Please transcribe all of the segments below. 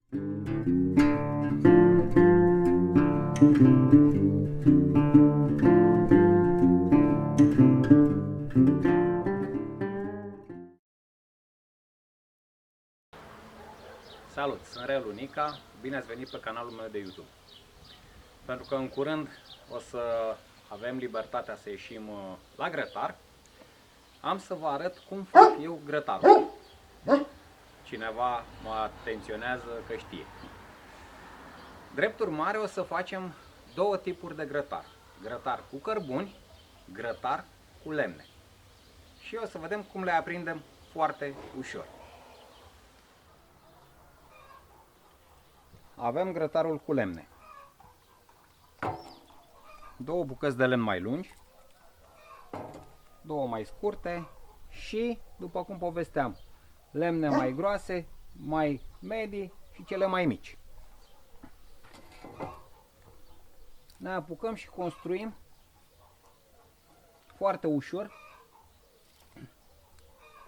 Salut, sunt Relu Nica, bine ați venit pe canalul meu de YouTube. Pentru că în curând o să avem libertatea să ieșim la grătar, am să vă arăt cum fac eu grătarul. Cineva mă atenționează că știe. Drept urmare o să facem două tipuri de grătar. Grătar cu cărbuni, grătar cu lemne. Și o să vedem cum le aprindem foarte ușor. Avem grătarul cu lemne. Două bucăți de lemn mai lungi, două mai scurte și, după cum povesteam, lemne mai groase, mai medii și cele mai mici. Ne apucăm și construim foarte ușor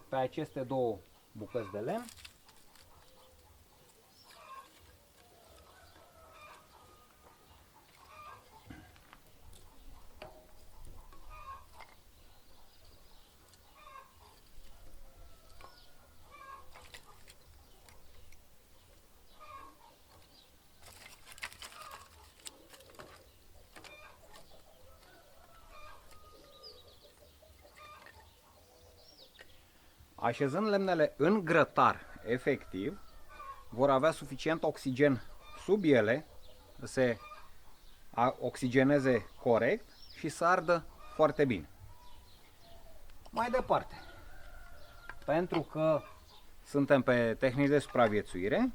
pe aceste două bucăți de lemn. Așezând lemnele în grătar efectiv, vor avea suficient oxigen sub ele, să se oxigeneze corect și să ardă foarte bine. Mai departe, pentru că suntem pe tehnici de supraviețuire,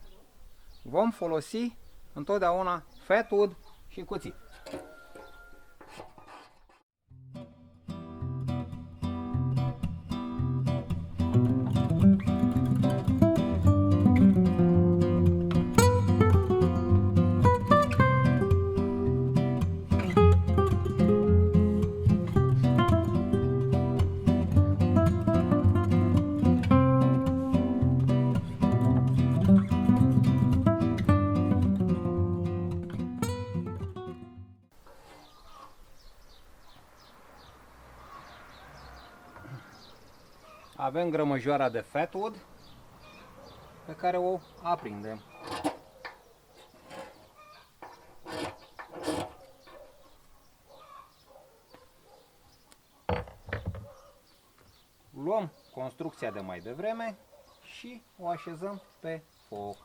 vom folosi întotdeauna fat wood și cuțit. Avem grămăjoara de fat wood pe care o aprindem. Luăm construcția de mai devreme și o așezăm pe foc.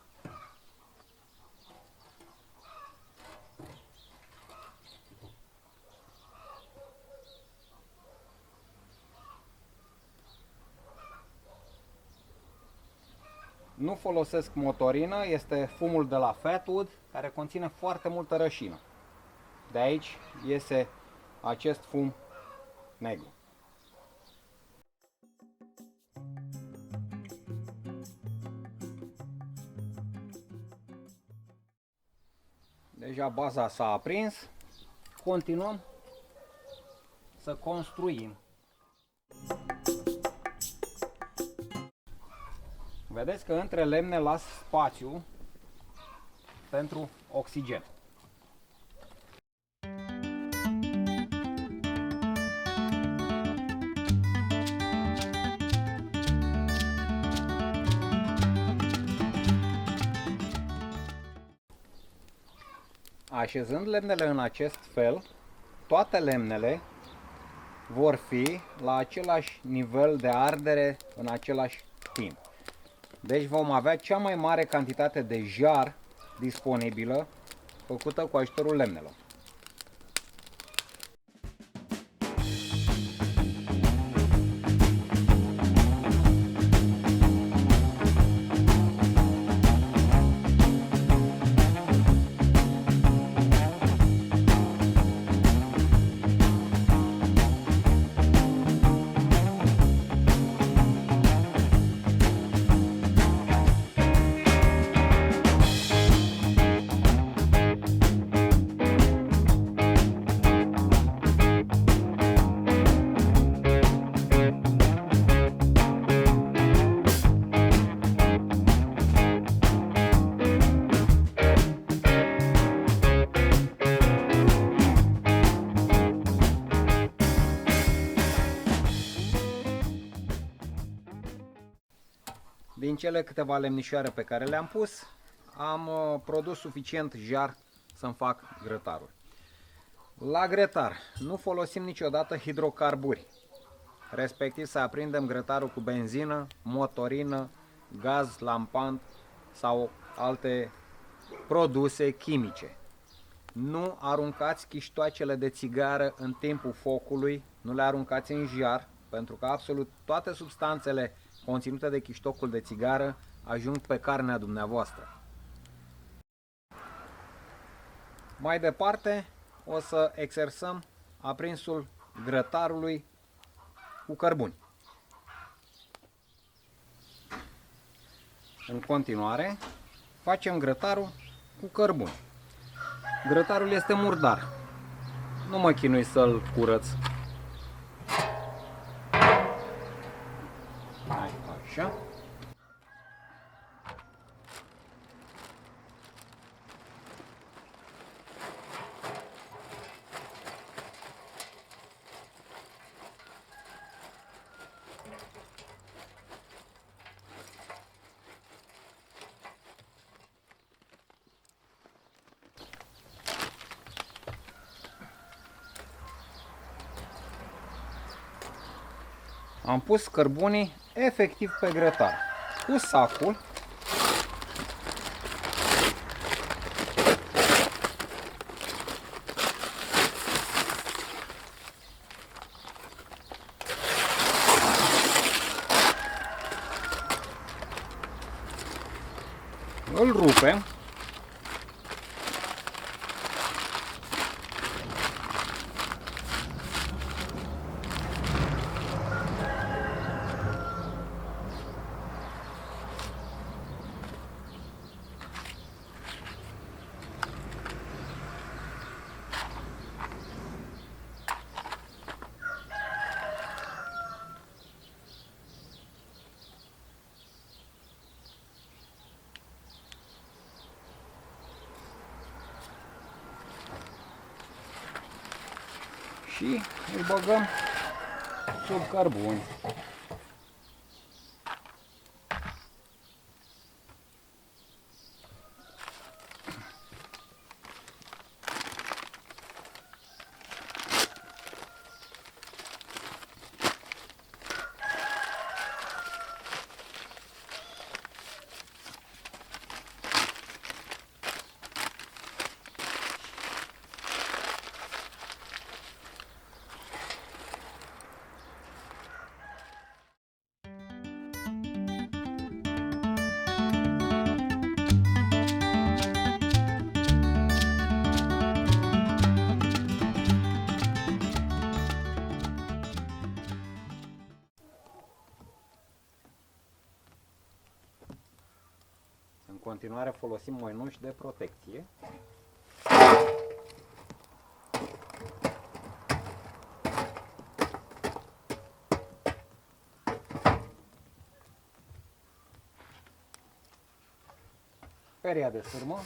Nu folosesc motorină, este fumul de la fat wood care conține foarte multă rășină. De aici iese acest fum negru. Deja baza s-a aprins, continuăm să construim. Vedeți că între lemne las spațiu pentru oxigen. Așezând lemnele în acest fel, toate lemnele vor fi la același nivel de ardere în același timp. Deci vom avea cea mai mare cantitate de jar disponibilă făcută cu ajutorul lemnelor. Din cele câteva lemnișoare pe care le-am pus, am produs suficient jar să-mi fac grătarul. La grătar nu folosim niciodată hidrocarburi, respectiv să aprindem grătarul cu benzină, motorină, gaz lampant sau alte produse chimice. Nu aruncați chiștoacele de țigară în timpul focului, nu le aruncați în jar, pentru că absolut toate substanțele conținute de chiștocul de țigară ajung pe carnea dumneavoastră. Mai departe o să exersăm aprinsul grătarului cu cărbuni. În continuare facem grătarul cu cărbuni. Grătarul este murdar. Nu mă chinui să-l curăț. Așa. Am pus cărbunii efectiv pe grătar cu sacul. Îl rupem. Și îl băgăm sub cărbuni. În continuare folosim măinuși de protecție. Peria de sârmă.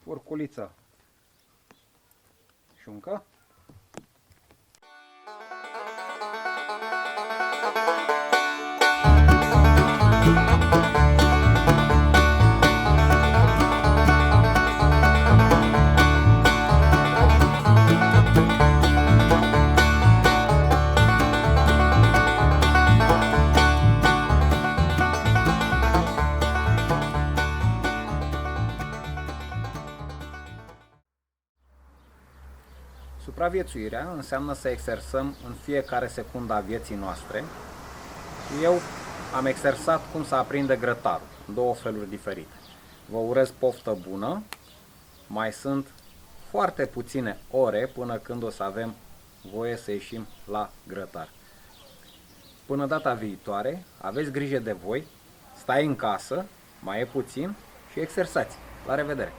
Furculiță șuncă. Supraviețuirea înseamnă să exersăm în fiecare secundă a vieții noastre. Eu am exersat cum să aprinde grătarul, în două feluri diferite. Vă urez poftă bună, mai sunt foarte puține ore până când o să avem voie să ieșim la grătar. Până data viitoare, aveți grijă de voi, stai în casă, mai e puțin și exersați. La revedere!